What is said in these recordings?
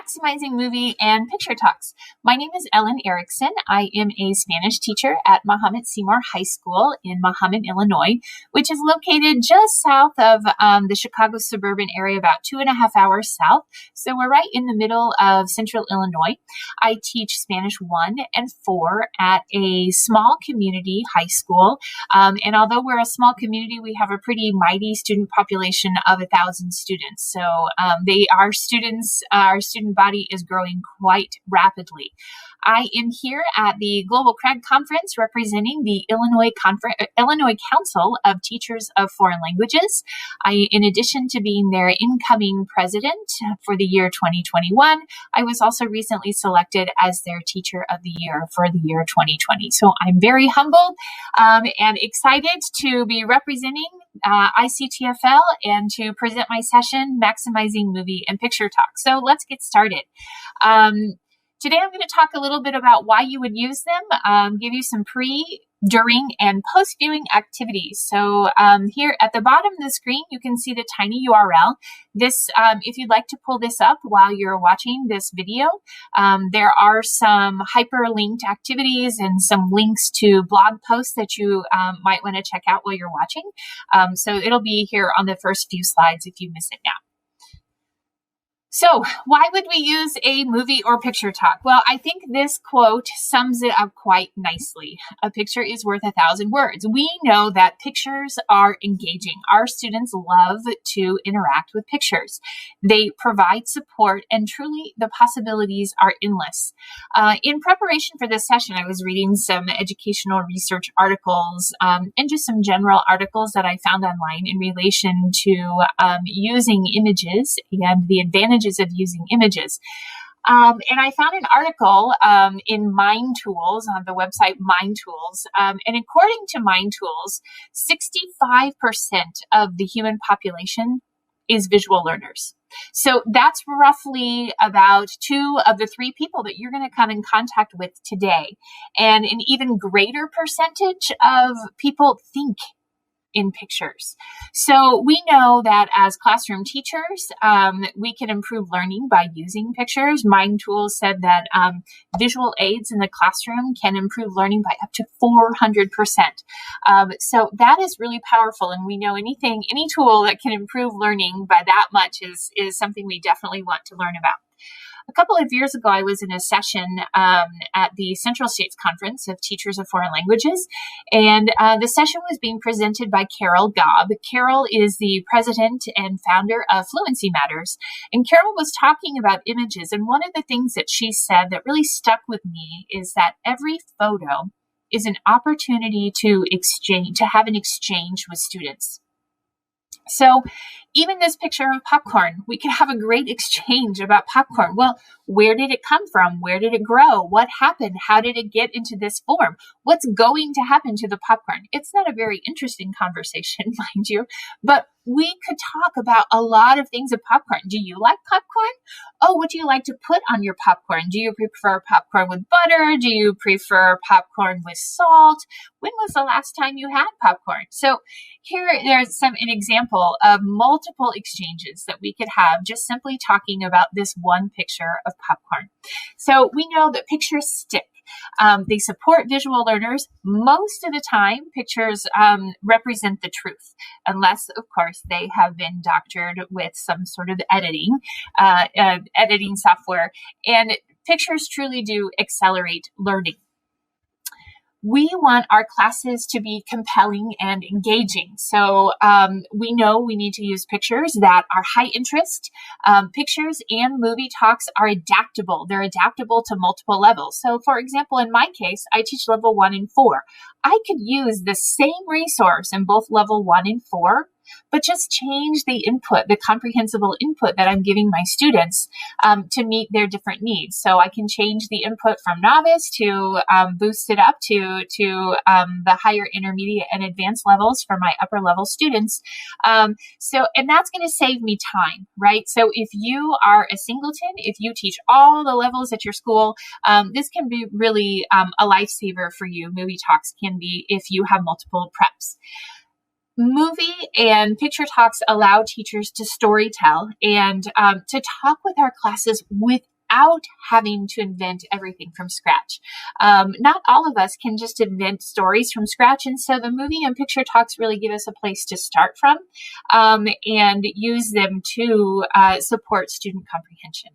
Maximizing Movie and Picture Talks. My name is Ellen Ericson. I am a Spanish teacher at Mahomet Seymour High School in Mahomet, Illinois, which is located just south of the Chicago suburban area, about 2.5 hours south. So we're right in the middle of central Illinois. I teach Spanish 1 and 4 at a small community high school. And although we're a small community, we have a pretty mighty student population of 1,000 students. So our student body is growing quite rapidly. I am here at the Global C.R.E.D Conference representing the Illinois Council of Teachers of Foreign Languages. In addition to being their incoming president for the year 2021, I was also recently selected as their Teacher of the Year for the year 2020. So I'm very humbled and excited to be representing ICTFL and to present my session, Maximizing Movie and Picture Talk. So let's get started. Today, I'm going to talk a little bit about why you would use them, give you some pre, during, and post-viewing activities. So here at the bottom of the screen, you can see the tiny URL. This, if you'd like to pull this up while you're watching this video, there are some hyperlinked activities and some links to blog posts that you might want to check out while you're watching. So it'll be here on the first few slides if you miss it now. So why would we use a movie or picture talk? Well, I think this quote sums it up quite nicely. A picture is worth 1,000 words. We know that pictures are engaging. Our students love to interact with pictures. They provide support, and truly the possibilities are endless. In preparation for this session, I was reading some educational research articles and just some general articles that I found online in relation to using images and the advantages of using images. And I found an article in Mind Tools on the website Mind Tools. And according to Mind Tools, 65% of the human population is visual learners. So that's roughly about 2 of the 3 people that you're going to come in contact with today. And an even greater percentage of people think in pictures. So we know that as classroom teachers, we can improve learning by using pictures. Mind Tools said that visual aids in the classroom can improve learning by up to 400%. So that is really powerful. And we know any tool that can improve learning by that much is something we definitely want to learn about. A couple of years ago, I was in a session at the Central States Conference of Teachers of Foreign Languages, and the session was being presented by Carol Gobb. Carol is the president and founder of Fluency Matters, and Carol was talking about images, and one of the things that she said that really stuck with me is that every photo is an opportunity to have an exchange with students. So even this picture of popcorn, we could have a great exchange about popcorn. Well, where did it come from? Where did it grow? What happened? How did it get into this form? What's going to happen to the popcorn? It's not a very interesting conversation, mind you, but we could talk about a lot of things of popcorn. Do you like popcorn? Oh, what do you like to put on your popcorn? Do you prefer popcorn with butter? Do you prefer popcorn with salt? When was the last time you had popcorn? So there's an example of multiple exchanges that we could have just simply talking about this one picture of popcorn. So we know that pictures stick. They support visual learners. Most of the time, pictures represent the truth, unless, of course, they have been doctored with some sort of editing software. And pictures truly do accelerate learning. We want our classes to be compelling and engaging. So we know we need to use pictures that are high interest. Pictures and movie talks are adaptable. They're adaptable to multiple levels. So for example, in my case, I teach level 1 and 4. I could use the same resource in both level 1 and 4, but just change the input, the comprehensible input that I'm giving my students to meet their different needs. So I can change the input from novice to boost it up to the higher intermediate and advanced levels for my upper level students. And that's going to save me time, right? So if you are a singleton, if you teach all the levels at your school, this can be really a lifesaver for you. Movie talks can be if you have multiple preps. Movie and picture talks allow teachers to storytell and to talk with our classes without having to invent everything from scratch. Not all of us can just invent stories from scratch, and so the movie and picture talks really give us a place to start from and use them to support student comprehension.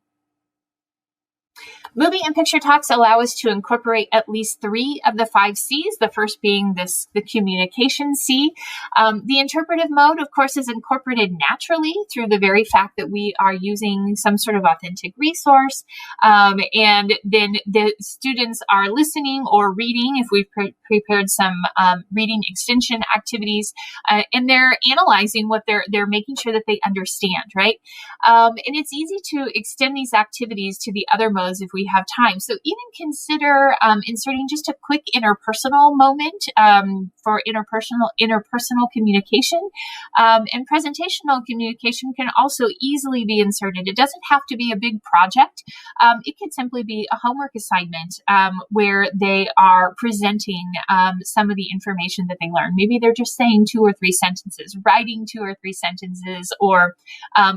Movie and picture talks allow us to incorporate at least 3 of the 5 C's, the first being the communication C. The interpretive mode, of course, is incorporated naturally through the very fact that we are using some sort of authentic resource. And then the students are listening or reading if we've prepared some reading extension activities, and they're analyzing what they're making sure that they understand, right? And it's easy to extend these activities to the other modes if we have time. So even consider inserting just a quick interpersonal moment for interpersonal communication. And presentational communication can also easily be inserted. It doesn't have to be a big project. It could simply be a homework assignment where they are presenting some of the information that they learned. Maybe they're just saying 2 or 3 sentences, writing 2 or 3 sentences, or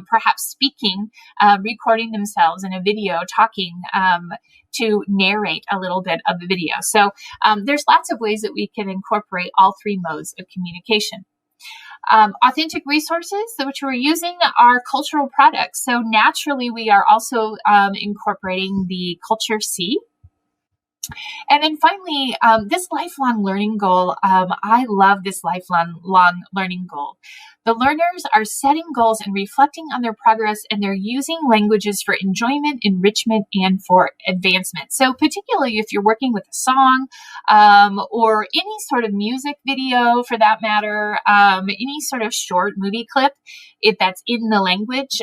perhaps speaking, recording themselves in a video, talking to narrate a little bit of the video. So there's lots of ways that we can incorporate all 3 modes of communication. Authentic resources, which we're using, are cultural products. So naturally, we are also incorporating the culture C. And then finally, this lifelong learning goal, I love this lifelong learning goal. The learners are setting goals and reflecting on their progress, and they're using languages for enjoyment, enrichment, and for advancement. So particularly if you're working with a song or any sort of music video for that matter, any sort of short movie clip, if that's in the language,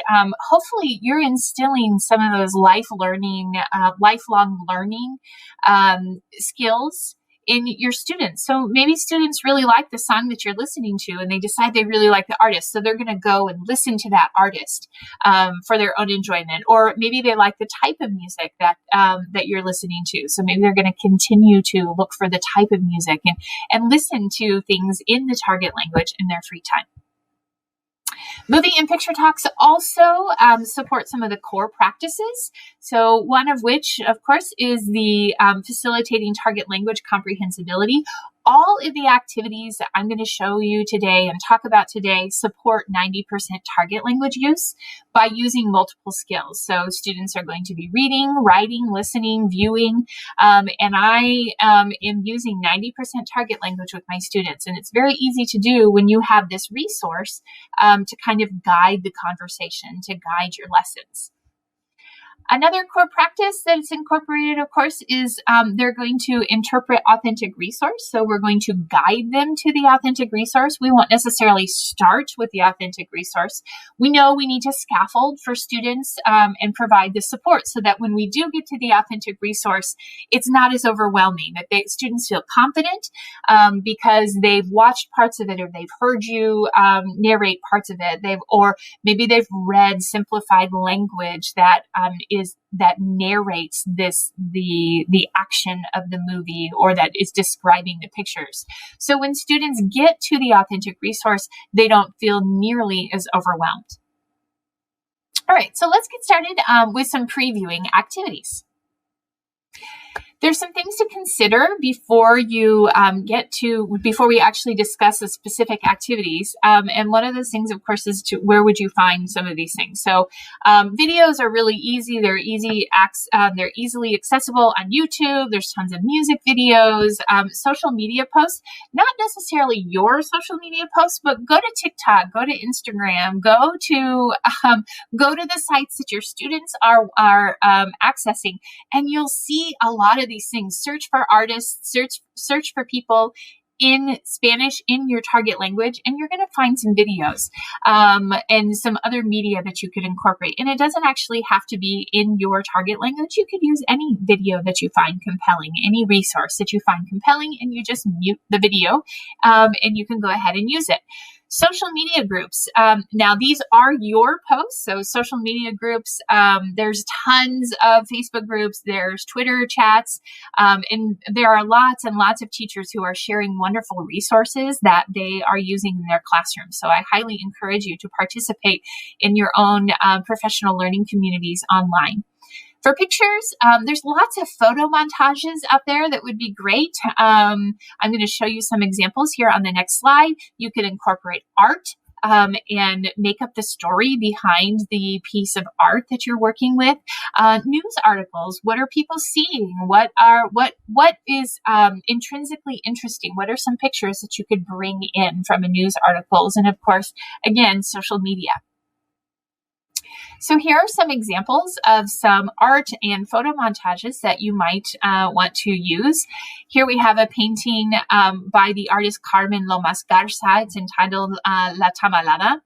hopefully you're instilling some of those lifelong learning skills in your students. So maybe students really like the song that you're listening to, and they decide they really like the artist, so they're going to go and listen to that artist for their own enjoyment. Or maybe they like the type of music that you're listening to, so maybe they're going to continue to look for the type of music and listen to things in the target language in their free time. Movie and picture talks also support some of the core practices. So one of which, of course, is the facilitating target language comprehensibility. All of the activities that I'm going to show you today and talk about today support 90% target language use by using multiple skills. So students are going to be reading, writing, listening, viewing, and I am using 90% target language with my students. And it's very easy to do when you have this resource to kind of guide the conversation, to guide your lessons. Another core practice that's incorporated, of course, is they're going to interpret authentic resource. So we're going to guide them to the authentic resource. We won't necessarily start with the authentic resource. We know we need to scaffold for students and provide the support so that when we do get to the authentic resource, it's not as overwhelming, that students feel confident because they've watched parts of it, or they've heard you narrate parts of it, or maybe they've read simplified language that narrates the action of the movie, or that is describing the pictures. So when students get to the authentic resource, they don't feel nearly as overwhelmed. All right, so let's get started with some previewing activities. There's some things to consider before you before we actually discuss the specific activities. And one of those things, of course, is where would you find some of these things? So videos are really easy. They're easily accessible on YouTube. There's tons of music videos, social media posts, not necessarily your social media posts, but go to TikTok, go to Instagram, go to the sites that your students are accessing, and you'll see a lot of these things. Search for artists, search for people in Spanish in your target language, and you're going to find some videos and some other media that you could incorporate. And it doesn't actually have to be in your target language. You could use any video that you find compelling, any resource that you find compelling, and you just mute the video and you can go ahead and use it. Social media groups. Now, these are your posts. So social media groups, there's tons of Facebook groups, there's Twitter chats, and there are lots and lots of teachers who are sharing wonderful resources that they are using in their classroom. So I highly encourage you to participate in your own professional learning communities online. For pictures, there's lots of photo montages out there that would be great. I'm going to show you some examples here on the next slide. You could incorporate art and make up the story behind the piece of art that you're working with. News articles, what are people seeing? What is intrinsically interesting? What are some pictures that you could bring in from a news articles? And of course, again, social media. So here are some examples of some art and photo montages that you might want to use. Here we have a painting by the artist Carmen Lomas Garza. It's entitled La Tamalada.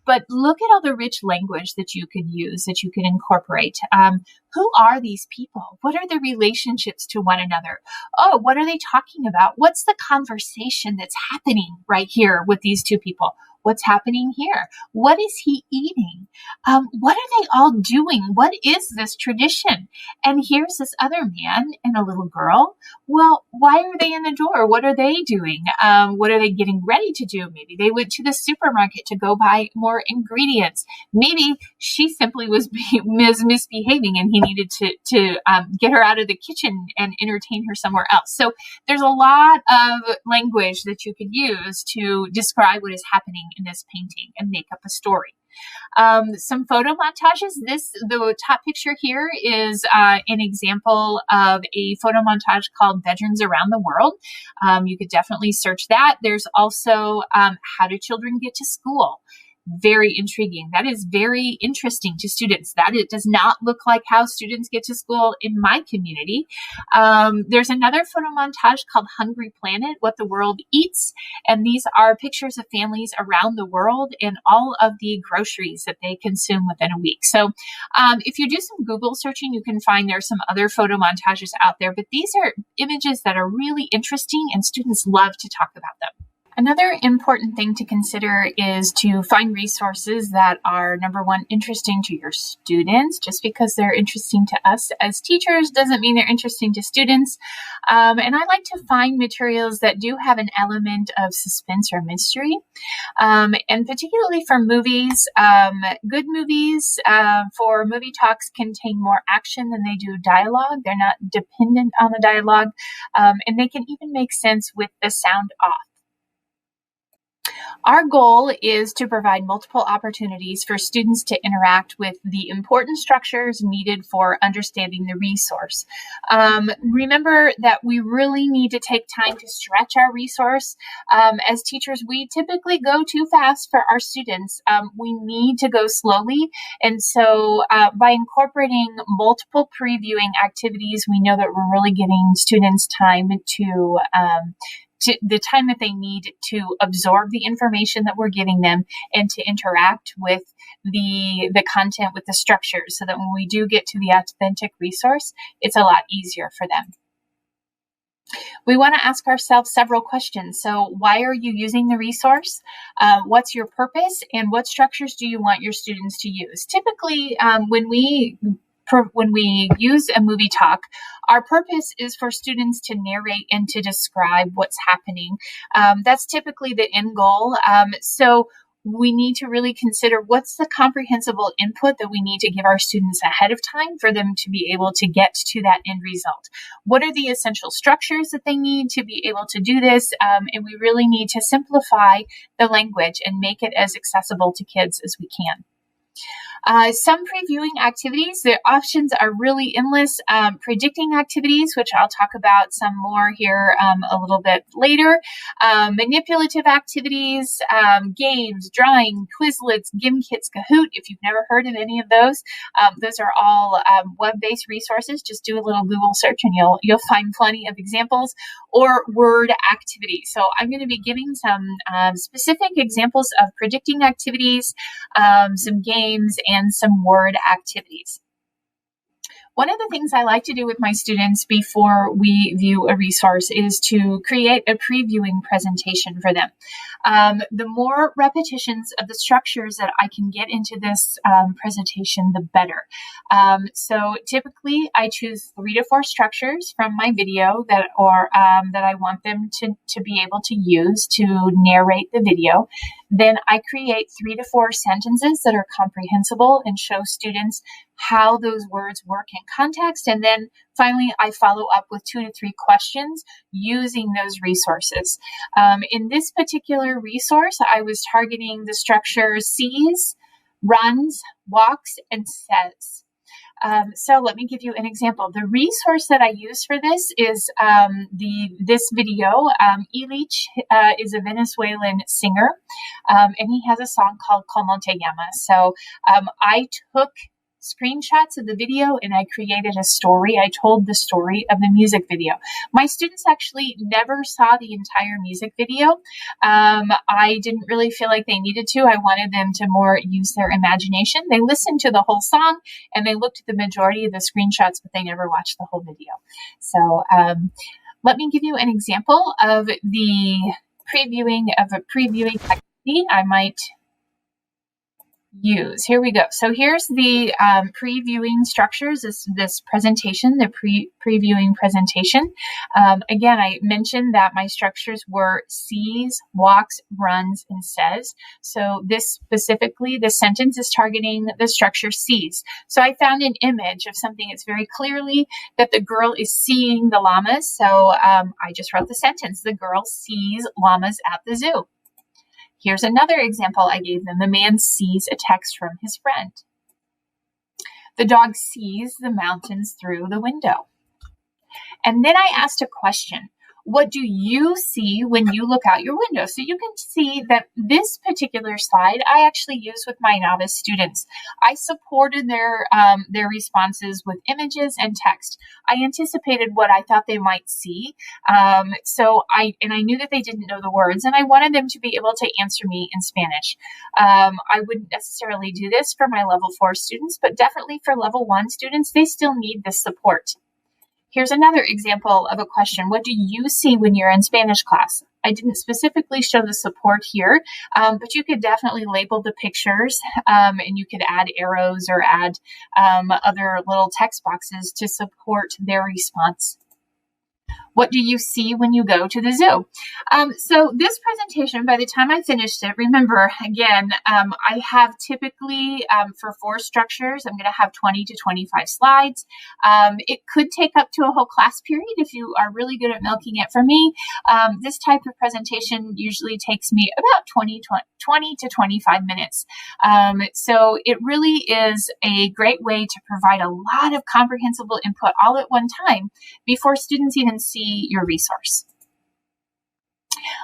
But look at all the rich language that you could use, that you can incorporate. Who are these people? What are their relationships to one another? Oh, what are they talking about? What's the conversation that's happening right here with these two people? What's happening here? What is he eating? What are they all doing? What is this tradition? And here's this other man and a little girl. Well, why are they in the door? What are they doing? What are they getting ready to do? Maybe they went to the supermarket to go buy more ingredients. Maybe she simply was misbehaving and he needed to get her out of the kitchen and entertain her somewhere else. So there's a lot of language that you could use to describe what is happening in this painting and make up a story. Some photo montages. The top picture here is an example of a photo montage called Bedrooms Around the World. You could definitely search that. There's also How Do Children Get to School? Very intriguing. That is very interesting to students. That it does not look like how students get to school in my community. There's another photo montage called Hungry Planet, What the World Eats. And these are pictures of families around the world and all of the groceries that they consume within a week. So if you do some Google searching, you can find there's some other photo montages out there, but these are images that are really interesting and students love to talk about them. Another important thing to consider is to find resources that are, number one, interesting to your students. Just because they're interesting to us as teachers doesn't mean they're interesting to students. And I like to find materials that do have an element of suspense or mystery. And particularly for movies, good movies for movie talks contain more action than they do dialogue. They're not dependent on the dialogue, and they can even make sense with the sound off. Our goal is to provide multiple opportunities for students to interact with the important structures needed for understanding the resource. Remember that we really need to take time to stretch our resource. As teachers, we typically go too fast for our students. We need to go slowly. And so by incorporating multiple previewing activities, we know that we're really giving students time to the time that they need to absorb the information that we're giving them and to interact with the content, with the structures, so that when we do get to the authentic resource, it's a lot easier for them. We want to ask ourselves several questions. So why are you using the resource? What's your purpose? And what structures do you want your students to use? Typically, when we use a movie talk, our purpose is for students to narrate and to describe what's happening. That's typically the end goal. So we need to really consider what's the comprehensible input that we need to give our students ahead of time for them to be able to get to that end result. What are the essential structures that they need to be able to do this? And we really need to simplify the language and make it as accessible to kids as we can. Some previewing activities, the options are really endless. Predicting activities, which I'll talk about some more here a little bit later. Manipulative activities, games, drawing, Quizlets, Gimkits, Kahoot. If you've never heard of any of those are all web-based resources. Just do a little Google search and you'll find plenty of examples. Or word activities. So I'm going to be giving some specific examples of predicting activities, some games, and some word activities. One of the things I like to do with my students before we view a resource is to create a previewing presentation for them. The more repetitions of the structures that I can get into this presentation, the better. So typically I choose 3 to 4 structures from my video that I want them to be able to use to narrate the video. Then I create 3 to 4 sentences that are comprehensible and show students how those words work in context. And then finally, I follow up with 2 to 3 questions using those resources. In this particular resource, I was targeting the structure sees, runs, walks, and says. So let me give you an example. The resource that I use for this is this video. Ilich is a Venezuelan singer, and he has a song called Como Te Llamas. So I took screenshots of the video and I created a story. I told the story of the music video. My students actually never saw the entire music video. I didn't really feel like they needed to. I wanted them to more use their imagination. They listened to the whole song and they looked at the majority of the screenshots, but they never watched the whole video. So let me give you an example of the previewing activity I might use. Here we go. So here's the previewing structures, this presentation, the previewing presentation. Again, I mentioned that my structures were sees, walks, runs, and says. So this specifically, the sentence is targeting the structure sees. So I found an image of something that's very clearly that the girl is seeing the llamas. So I just wrote the sentence, the girl sees llamas at the zoo. Here's another example I gave them. The man sees a text from his friend. The dog sees the mountains through the window. And then I asked a question. What do you see when you look out your window? So you can see that this particular slide I actually used with my novice students. I supported their responses with images and text. I anticipated what I thought they might see. So I knew that they didn't know the words, and I wanted them to be able to answer me in Spanish. I wouldn't necessarily do this for my level 4 students, but definitely for level 1 students, they still need this support. Here's another example of a question. What do you see when you're in Spanish class? I didn't specifically show the support here, but you could definitely label the pictures and you could add arrows or add other little text boxes to support their response. What do you see when you go to the zoo? So this presentation, by the time I finished it, remember, again, I have typically for 4 structures, I'm going to have 20 to 25 slides. It could take up to a whole class period if you are really good at milking it. For me, this type of presentation usually takes me about 20 to 25 minutes. So it really is a great way to provide a lot of comprehensible input all at one time before students even see your resource.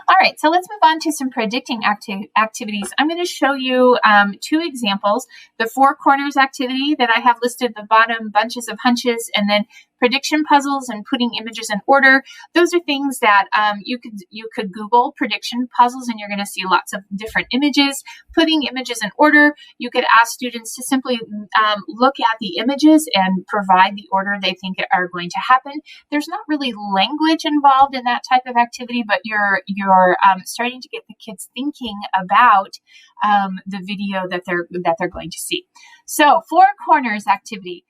All right, so let's move on to some predicting activities. I'm going to show you 2 examples. The 4 corners activity that I have listed at the bottom, bunches of hunches, and then prediction puzzles and putting images in order. Those are things that you could Google prediction puzzles and you're going to see lots of different images. Putting images in order, you could ask students to simply look at the images and provide the order they think are going to happen. There's not really language involved in that type of activity, but you're starting to get the kids thinking about the video that they're going to see. So 4 corners activity.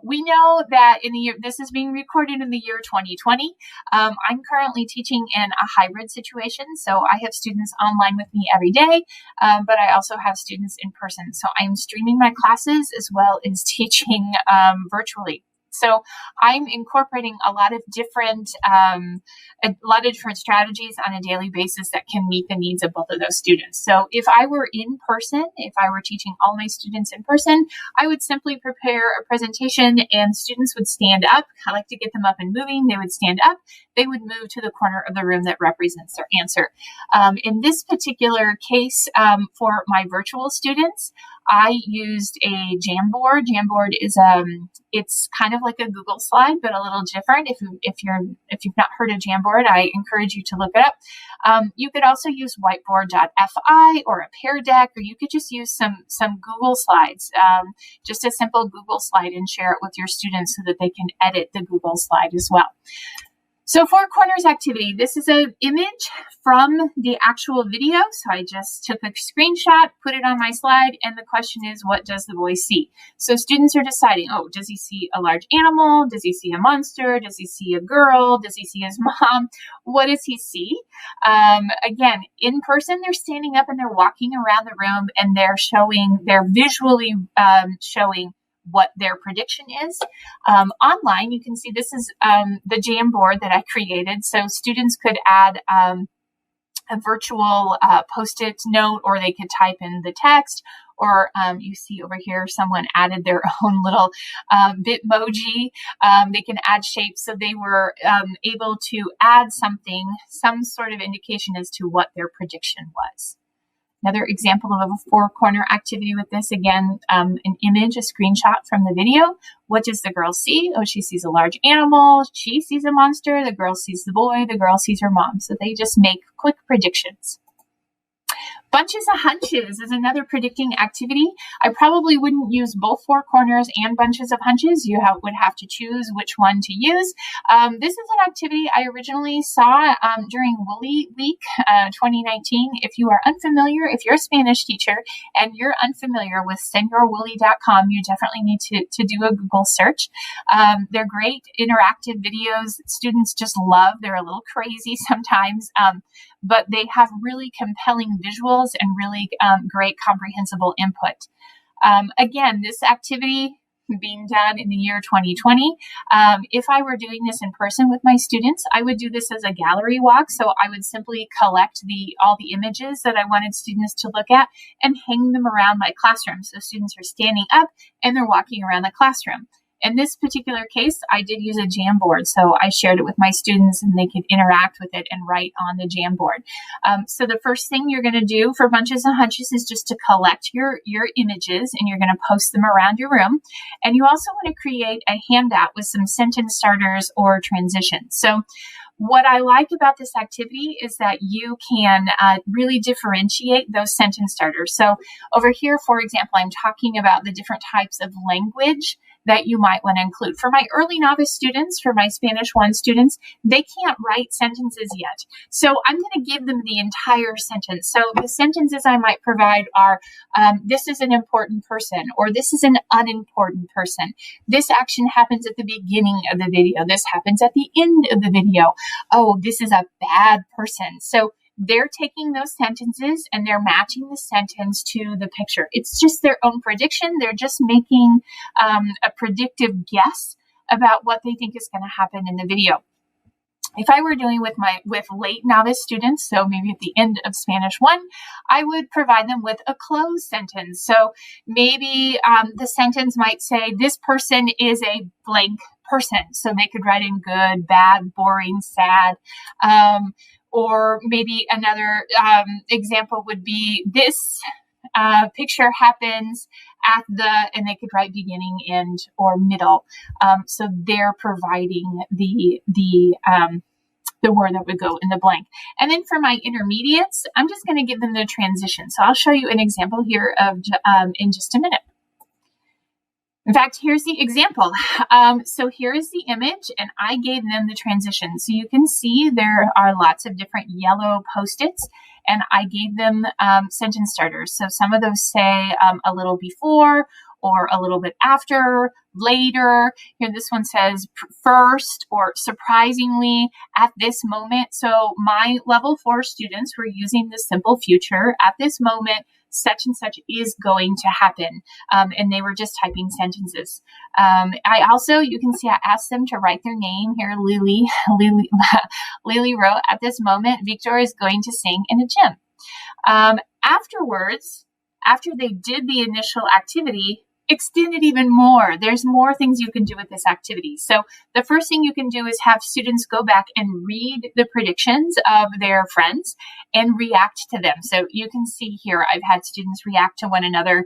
We know that this is being recorded in the year 2020. I'm currently teaching in a hybrid situation, so I have students online with me every day, but I also have students in person. So I'm streaming my classes as well as teaching virtually. So I'm incorporating a lot of different strategies on a daily basis that can meet the needs of both of those students. So if I were in person, if I were teaching all my students in person, I would simply prepare a presentation and students would stand up. I like to get them up and moving. They would stand up. They would move to the corner of the room that represents their answer. In this particular case, for my virtual students, I used a Jamboard. Jamboard is it's kind of like a Google slide, but a little different. If you've not heard of Jamboard, I encourage you to look it up. You could also use whiteboard.fi or a Pear Deck, or you could just use some Google slides, just a simple Google slide, and share it with your students so that they can edit the Google slide as well. So Four Corners activity, this is an image from the actual video. So I just took a screenshot, put it on my slide, and the question is, what does the boy see? So students are deciding, oh, does he see a large animal? Does he see a monster? Does he see a girl? Does he see his mom? What does he see? Again, in person, they're standing up and they're walking around the room and they're visually showing what their prediction is. Online, you can see this is the Jamboard that I created. So students could add a virtual Post-it note, or they could type in the text, or you see over here, someone added their own little Bitmoji. They can add shapes. So they were able to add something, some sort of indication as to what their prediction was. Another example of a four-corner activity with this, again, an image, a screenshot from the video. What does the girl see? Oh, she sees a large animal. She sees a monster. The girl sees the boy. The girl sees her mom. So they just make quick predictions. Bunches of hunches is another predicting activity. I probably wouldn't use both Four Corners and bunches of hunches. You would have to choose which one to use. This is an activity I originally saw during Woolly Week 2019. If you are unfamiliar, if you're a Spanish teacher and you're unfamiliar with senorwoolly.com, you definitely need to do a Google search. They're great interactive videos that students just love. They're a little crazy sometimes, but they have really compelling visuals and really great comprehensible input. Again, this activity being done in the year 2020, if I were doing this in person with my students, I would do this as a gallery walk. So I would simply collect all the images that I wanted students to look at and hang them around my classroom. So students are standing up and they're walking around the classroom. In this particular case, I did use a Jamboard, so I shared it with my students and they could interact with it and write on the Jamboard. So the first thing you're going to do for bunches and hunches is just to collect your images, and you're going to post them around your room. And you also want to create a handout with some sentence starters or transitions. So what I like about this activity is that you can really differentiate those sentence starters. So over here, for example, I'm talking about the different types of language that you might want to include. For my early novice students, for my Spanish 1 students, they can't write sentences yet. So I'm going to give them the entire sentence. So the sentences I might provide are, this is an important person, or this is an unimportant person. This action happens at the beginning of the video. This happens at the end of the video. Oh, this is a bad person. So they're taking those sentences and they're matching the sentence to the picture. It's just their own prediction. They're just making a predictive guess about what they think is going to happen in the video. If I were doing with late novice students, so maybe at the end of Spanish 1, I would provide them with a closed sentence. So maybe the sentence might say, this person is a blank person. So they could write in good, bad, boring, sad. Or maybe another example would be, this picture happens at and they could write beginning, end, or middle. So they're providing the word that would go in the blank. And then for my intermediates, I'm just going to give them the transition. So I'll show you an example here in just a minute. In fact, here's the example. So here is the image, and I gave them the transition. So you can see there are lots of different yellow Post-its, and I gave them sentence starters. So some of those say a little before, or a little bit after, later. Here, this one says first, or surprisingly, at this moment. So my level 4 students were using the simple future. At this moment, such and such is going to happen. And they were just typing sentences. I also, you can see I asked them to write their name here. Lily wrote, at this moment, Victor is going to sing in a gym. Afterwards, after they did the initial activity, extend it even more. There's more things you can do with this activity. So the first thing you can do is have students go back and read the predictions of their friends and react to them. So you can see here, I've had students react to one another.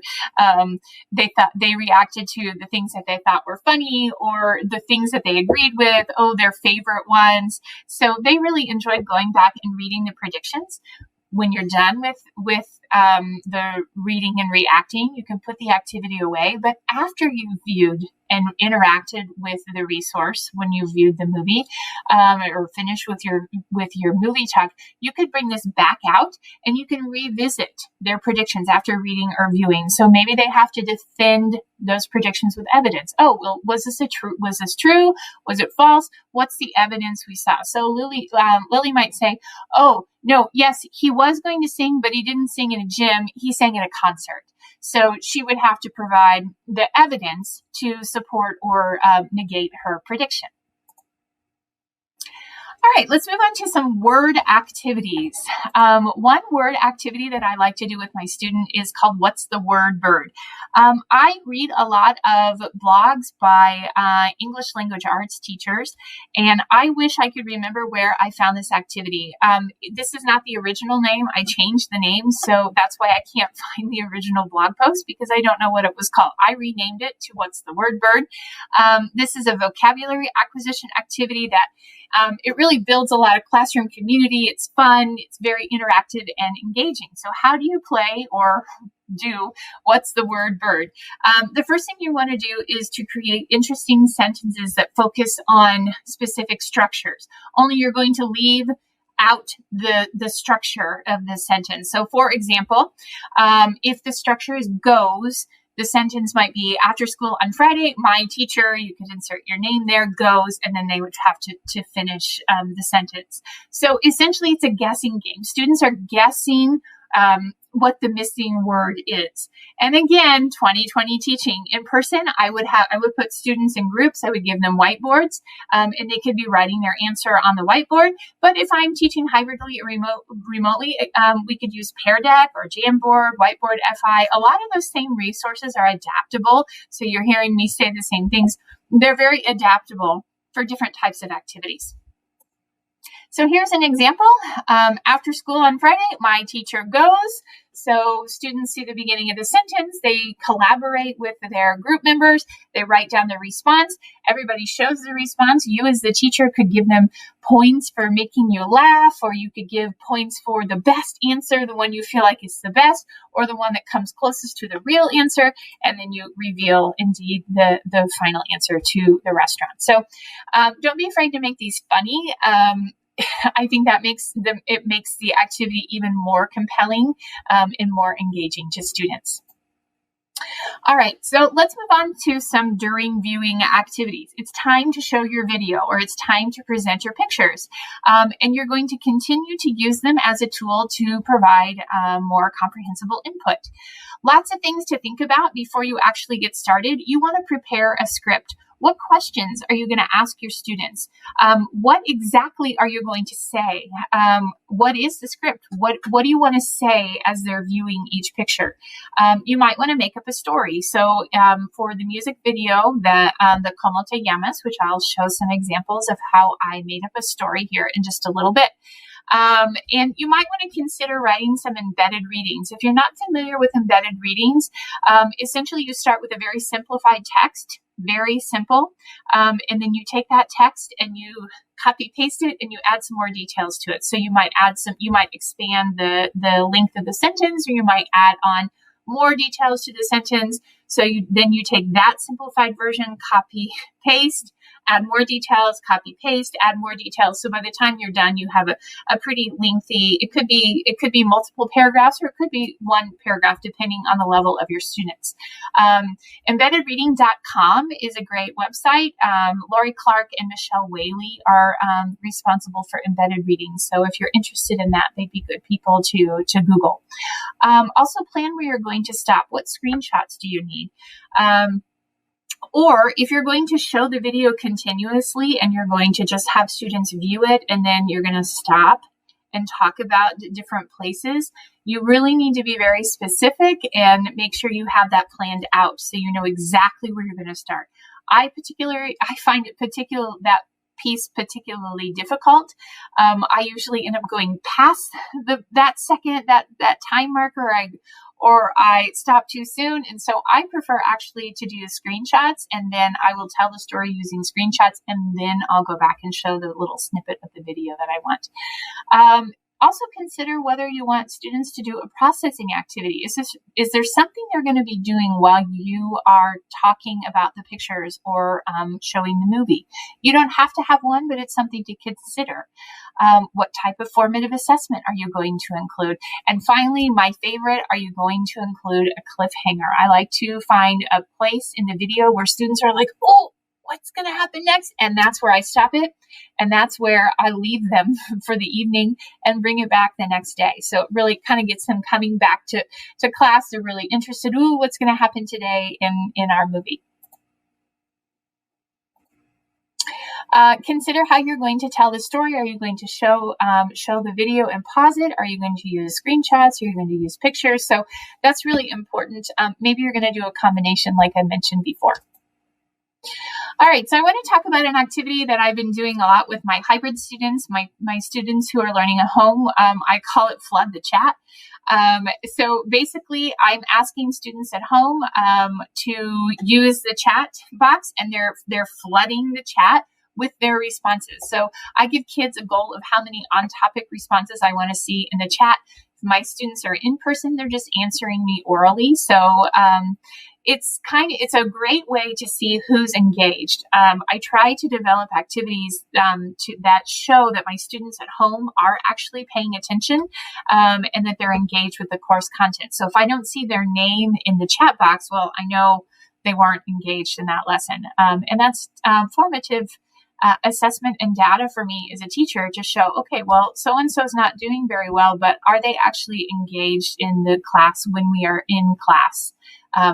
They reacted to the things that they thought were funny, or the things that they agreed with, their favorite ones. So they really enjoyed going back and reading the predictions. When you're done with the reading and reacting. You can put the activity away, but after you've viewed and interacted with the resource, when you viewed the movie or finished with your movie talk, you could bring this back out and you can revisit their predictions after reading or viewing. So maybe they have to defend those predictions with evidence. Oh, well, was this true? Was it false? What's the evidence we saw? So Lily might say, oh, no, yes, he was going to sing, but he didn't sing in a gym. He sang at a concert. So she would have to provide the evidence to support or negate her prediction. All right, let's move on to some word activities. One word activity that I like to do with my student is called What's the Word Bird? I read a lot of blogs by English language arts teachers, and I wish I could remember where I found this activity. This is not the original name. I changed the name, so that's why I can't find the original blog post because I don't know what it was called. I renamed it to What's the Word Bird? This is a vocabulary acquisition activity that it really builds a lot of classroom community. It's fun. It's very interactive and engaging. So how do you play or do What's the Word Bird? The first thing you want to do is to create interesting sentences that focus on specific structures. Only you're going to leave out the structure of the sentence. So for example, if the structure is goes, the sentence might be, after school on Friday, my teacher, you could insert your name there, goes, and then they would have to finish the sentence. So essentially, it's a guessing game. Students are guessing what the missing word is. And again, 2020 teaching in person, I would put students in groups. I would give them whiteboards, and they could be writing their answer on the whiteboard. But if I'm teaching hybridly or remotely, we could use Pear Deck or Jamboard, Whiteboard FI. A lot of those same resources are adaptable. So you're hearing me say the same things. They're very adaptable for different types of activities. So here's an example. After school on Friday, my teacher goes. So students see the beginning of the sentence. They collaborate with their group members. They write down the response. Everybody shows the response. You as the teacher could give them points for making you laugh, or you could give points for the best answer, the one you feel like is the best, or the one that comes closest to the real answer. And then you reveal indeed the final answer to the restaurant. So don't be afraid to make these funny. I think that makes the activity even more compelling and more engaging to students. All right, so let's move on to some during viewing activities. It's time to show your video, or it's time to present your pictures. And you're going to continue to use them as a tool to provide more comprehensible input. Lots of things to think about before you actually get started. You want to prepare a script. What questions are you going to ask your students? What exactly are you going to say? What is the script? What do you want to say as they're viewing each picture? You might want to make up a story. So for the music video, the Como Te Llamas, which I'll show some examples of how I made up a story here in just a little bit. And you might want to consider writing some embedded readings. If you're not familiar with embedded readings, essentially you start with a very simplified text, very simple, and then you take that text and you copy paste it and you add some more details to it. So you might expand the length of the sentence, or you might add on more details to the sentence. So then you take that simplified version, copy, paste, add more details, copy, paste, add more details. So by the time you're done, you have a pretty lengthy, it could be multiple paragraphs, or it could be one paragraph, depending on the level of your students. Embeddedreading.com is a great website. Lori Clark and Michelle Whaley are responsible for embedded reading. So if you're interested in that, they'd be good people to Google. Also plan where you're going to stop. What screenshots do you need? Or if you're going to show the video continuously and you're going to just have students view it and then you're going to stop and talk about different places, you really need to be very specific and make sure you have that planned out so you know exactly where you're going to start. I find that piece particularly difficult. I usually end up going past that time marker, or I stop too soon. And so I prefer actually to do the screenshots, and then I will tell the story using screenshots, and then I'll go back and show the little snippet of the video that I want. Also consider whether you want students to do a processing activity. Is there something they're going to be doing while you are talking about the pictures or showing the movie? You don't have to have one, but it's something to consider. What type of formative assessment are you going to include? And finally, my favorite, are you going to include a cliffhanger? I like to find a place in the video where students are like, oh, what's going to happen next? And that's where I stop it. And that's where I leave them for the evening and bring it back the next day. So it really kind of gets them coming back to class. They're really interested. Ooh, what's going to happen today in our movie? Consider how you're going to tell the story. Are you going to show the video and pause it? Are you going to use screenshots? Are you going to use pictures? So that's really important. Maybe you're going to do a combination like I mentioned before. All right, so I want to talk about an activity that I've been doing a lot with my hybrid students, my students who are learning at home. I call it Flood the Chat. So basically, I'm asking students at home to use the chat box, and they're flooding the chat with their responses. So I give kids a goal of how many on-topic responses I want to see in the chat. If my students are in person, they're just answering me orally. So it's a great way to see who's engaged. I try to develop activities that show that my students at home are actually paying attention and that they're engaged with the course content. So if I don't see their name in the chat box, well, I know they weren't engaged in that lesson. And that's formative assessment and data for me as a teacher to show, okay, well, so-and-so is not doing very well, but are they actually engaged in the class when we are in class,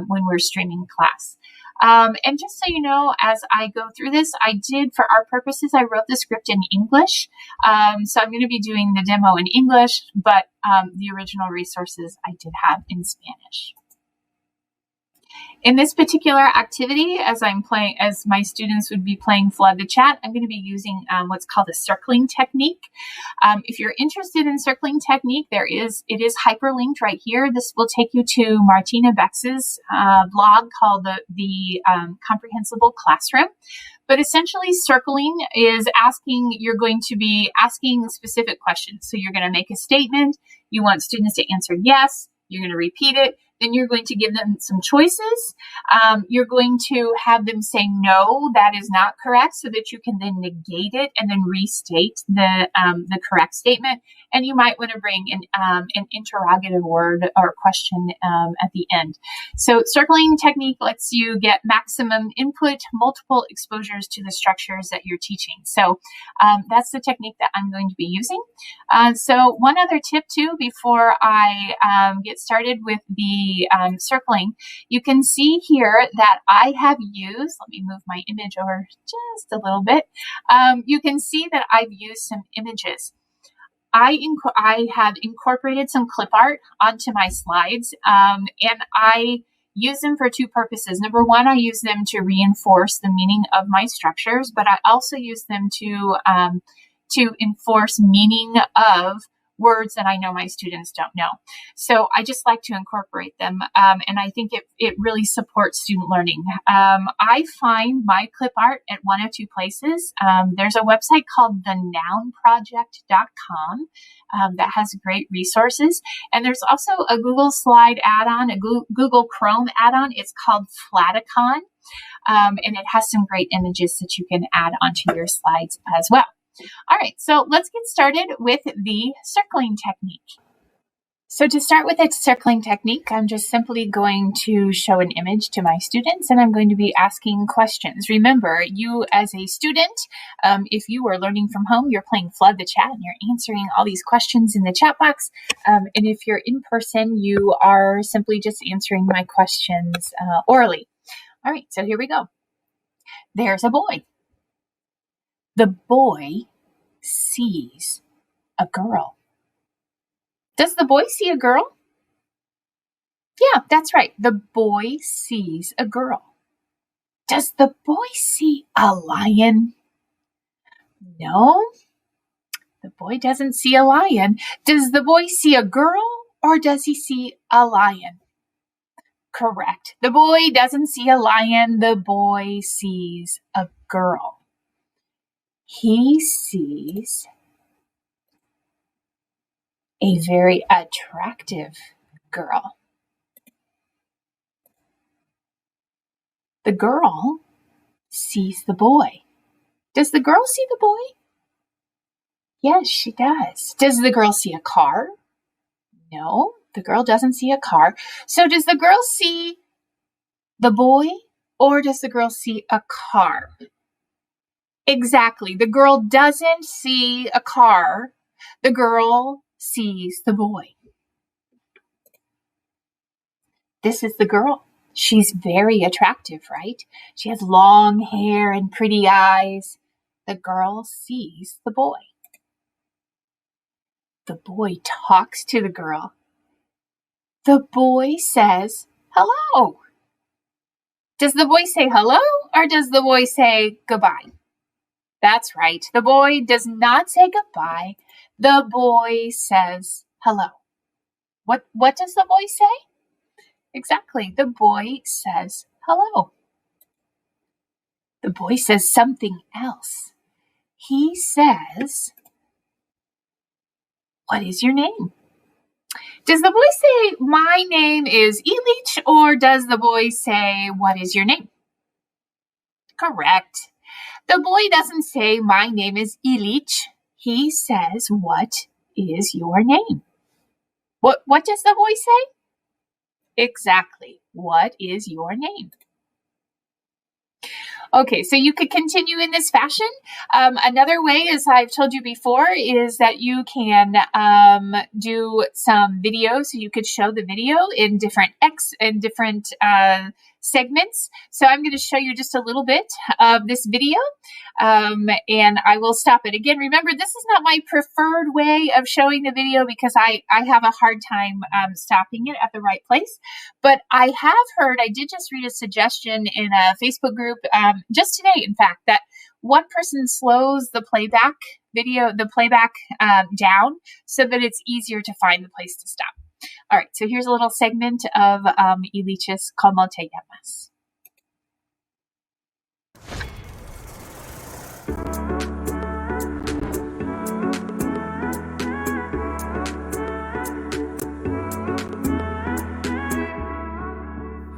when we're streaming class? And just so you know, as I go through this, I did, for our purposes, I wrote the script in English. So I'm going to be doing the demo in English, but the original resources I did have in Spanish. In this particular activity, as my students would be playing Flood the Chat, I'm going to be using what's called a circling technique. If you're interested in circling technique, it is hyperlinked right here. This will take you to Martina Bex's blog called the Comprehensible Classroom. But essentially, circling is you're going to be asking specific questions. So you're going to make a statement. You want students to answer yes. You're going to repeat it. Then you're going to give them some choices. You're going to have them say, no, that is not correct, so that you can then negate it and then restate the correct statement. And you might want to bring an interrogative word or question at the end. So circling technique lets you get maximum input, multiple exposures to the structures that you're teaching. So that's the technique that I'm going to be using. So one other tip too, before I get started with the circling, you can see here that I have used, let me move my image over just a little bit. You can see that I've used some images. I have incorporated some clip art onto my slides, and I use them for two purposes. Number one, I use them to reinforce the meaning of my structures, but I also use them to enforce meaning of words that I know my students don't know. So I just like to incorporate them, and I think it really supports student learning. I find my clip art at one of two places. There's a website called thenounproject.com that has great resources, and there's also a Google Slide add-on, a Google Chrome add-on. It's called Flaticon, and it has some great images that you can add onto your slides as well. All right, so let's get started with the circling technique. So to start with a circling technique, I'm just simply going to show an image to my students, and I'm going to be asking questions. Remember, you as a student, if you are learning from home, you're playing Flood the Chat, and you're answering all these questions in the chat box. And if you're in person, you are simply just answering my questions orally. All right, so here we go. There's a boy. The boy sees a girl. Does the boy see a girl? Yeah, that's right. The boy sees a girl. Does the boy see a lion? No, the boy doesn't see a lion. Does the boy see a girl, or does he see a lion? Correct. The boy doesn't see a lion. The boy sees a girl. He sees A very attractive girl. The girl sees the boy. Does the girl see the boy? Yes, she does. Does the girl see a car? No, the girl doesn't see a car. So does the girl see the boy or does the girl see a car? Exactly. The girl doesn't see a car. The girl sees the boy. This is the girl. She's very attractive, right? She has long hair and pretty eyes. The girl sees the boy. The boy talks to the girl. The boy says, hello. Does the boy say hello or does the boy say goodbye? That's right. The boy does not say goodbye. The boy says hello. What does the boy say? Exactly. The boy says hello. The boy says something else. He says, what is your name? Does the boy say, my name is Ilich, or does the boy say, what is your name? Correct. The boy doesn't say, my name is Ilich. He says, what is your name? What does the boy say? Exactly. What is your name? Okay, so you could continue in this fashion. Another way, as I've told you before, is that you can do some video. So you could show the video in different segments. So I'm going to show you just a little bit of this video, and I will stop it. Again, remember, this is not my preferred way of showing the video because I have a hard time stopping it at the right place. But I have heard, I did just read a suggestion in a Facebook group just today, in fact, that one person slows the playback down so that it's easier to find the place to stop. All right, so here's a little segment of Ilich's Como te llamas.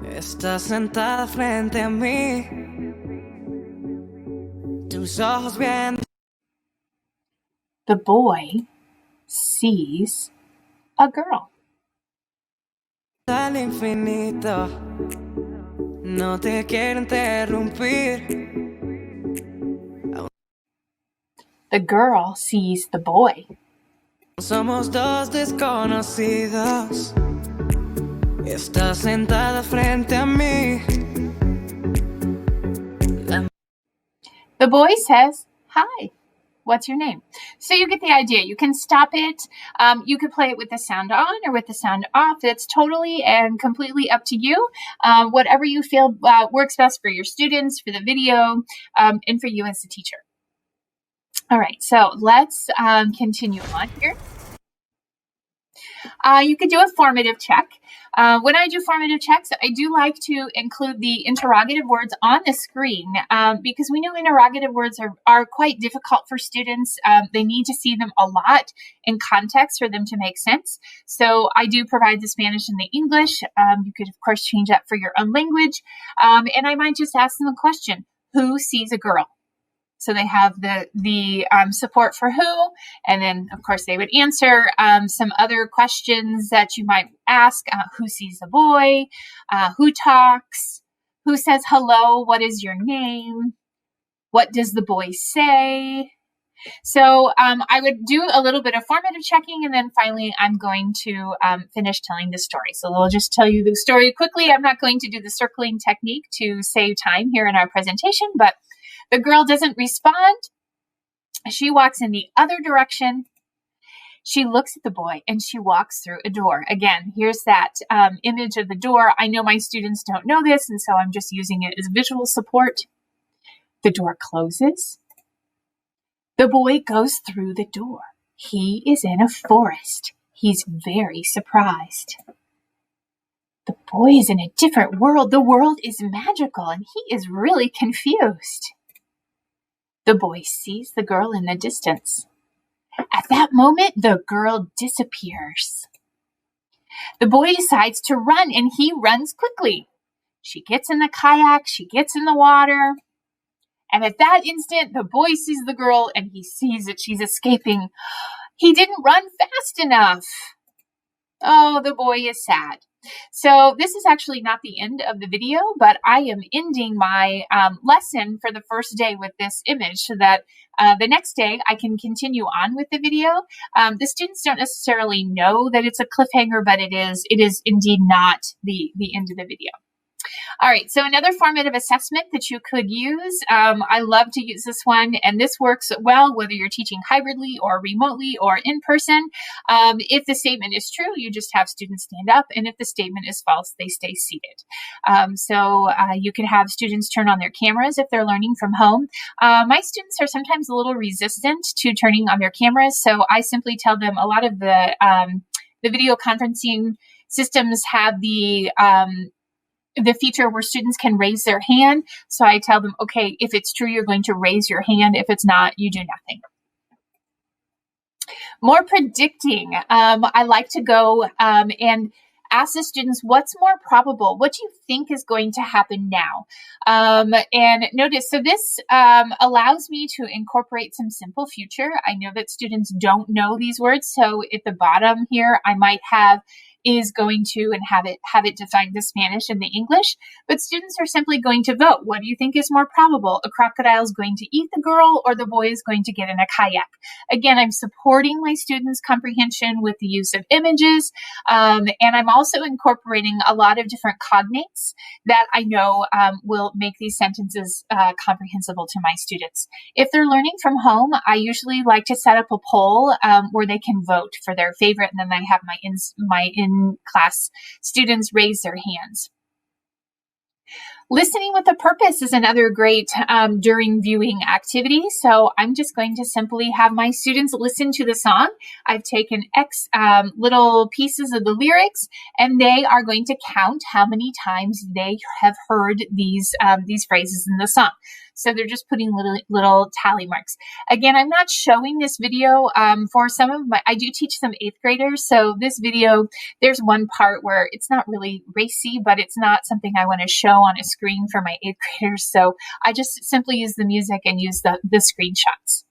Estás sentada frente a mí, tus ojos bien. The boy sees a girl. Al infinito, no te quiero interrumpir. The girl sees the boy. Somos dos desconocidos. Estás sentada frente a mí. The boy says, hi, what's your name? So you get the idea. You can stop it. You could play it with the sound on or with the sound off. It's totally and completely up to you. Whatever you feel works best for your students, for the video, and for you as the teacher. All right, so let's continue on here. You could do a formative check. When I do formative checks, I do like to include the interrogative words on the screen because we know interrogative words are quite difficult for students. They need to see them a lot in context for them to make sense. So I do provide the Spanish and the English. You could, of course, change that for your own language. And I might just ask them a question. Who sees a girl? So they have the support for who, and then, of course, they would answer some other questions that you might ask. Who sees the boy? Who talks? Who says hello? What is your name? What does the boy say? So I would do a little bit of formative checking, and then finally I'm going to finish telling the story. So I'll just tell you the story quickly. I'm not going to do the circling technique to save time here in our presentation, but the girl doesn't respond. She walks in the other direction. She looks at the boy and she walks through a door. Again, here's that image of the door. I know my students don't know this, and so I'm just using it as visual support. The door closes. The boy goes through the door. He is in a forest. He's very surprised. The boy is in a different world. The world is magical, and he is really confused. The boy sees the girl in the distance. At At that moment, the girl disappears. The boy decides to run, and he runs quickly. She gets in the kayak, she gets in the water, and at that instant, the boy sees the girl, and he sees that she's escaping. He didn't run fast enough. Oh, the boy is sad. So this is actually not the end of the video, but I am ending my lesson for the first day with this image so that the next day I can continue on with the video. The students don't necessarily know that it's a cliffhanger, but it is indeed not the end of the video. All right, so another formative assessment that you could use, I love to use this one, and this works well whether you're teaching hybridly or remotely or in person. If the statement is true, you just have students stand up, and if the statement is false, they stay seated. So you can have students turn on their cameras if they're learning from home. My students are sometimes a little resistant to turning on their cameras, so I simply tell them a lot of the video conferencing systems have the feature where students can raise their hand. So I tell them, okay, if it's true, you're going to raise your hand. If it's not, you do nothing. More predicting. I like to go and ask the students, what's more probable? What do you think is going to happen now? And notice, so this allows me to incorporate some simple future. I know that students don't know these words. So at the bottom here, I might have is going to and have it defined the Spanish and the English, but students are simply going to vote. What do you think is more probable? A crocodile is going to eat the girl or the boy is going to get in a kayak? Again, I'm supporting my students' comprehension with the use of images, and I'm also incorporating a lot of different cognates that I know will make these sentences comprehensible to my students. If they're learning from home, I usually like to set up a poll where they can vote for their favorite, and then I have my in-class students raise their hands. Listening with a purpose is another great during viewing activity. So I'm just going to simply have my students listen to the song. I've taken X little pieces of the lyrics, and they are going to count how many times they have heard these phrases in the song. So they're just putting little tally marks. Again, I'm not showing this video for some of I do teach some 8th graders. So this video, there's one part where it's not really racy, but it's not something I want to show on a screen for my 8th graders. So I just simply use the music and use the screenshots.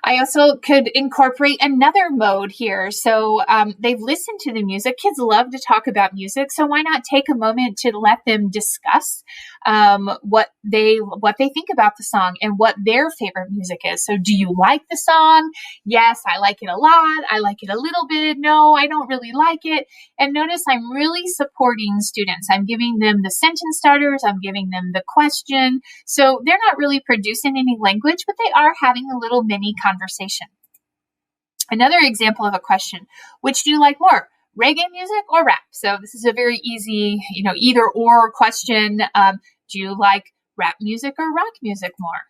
I also could incorporate another mode here. So they've listened to the music. Kids love to talk about music. So why not take a moment to let them discuss what they think about the song and what their favorite music is. So do you like the song? Yes, I like it a lot. I like it a little bit. No, I don't really like it. And notice I'm really supporting students. I'm giving them the sentence starters. I'm giving them the question. So they're not really producing any language, but they are having a little mini conversation. Another example of a question, which do you like more, reggae music or rap? So this is a very easy, either or question. Do you like rap music or rock music more?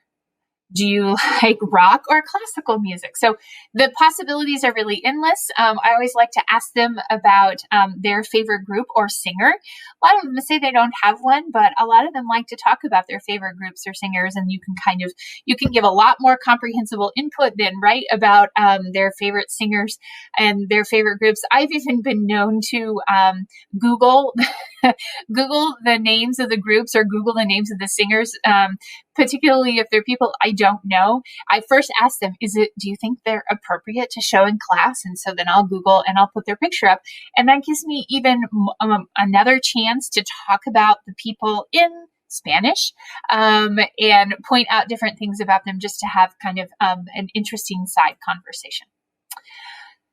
Do you like rock or classical music? So the possibilities are really endless. I always like to ask them about their favorite group or singer. A lot of them say they don't have one, but a lot of them like to talk about their favorite groups or singers, and you can give a lot more comprehensible input than write about their favorite singers and their favorite groups. I've even been known to Google Google the names of the groups or Google the names of the singers, particularly if they're people I don't know. I first ask them, do you think they're appropriate to show in class? And so then I'll Google and I'll put their picture up. And that gives me even another chance to talk about the people in Spanish and point out different things about them just to have kind of an interesting side conversation.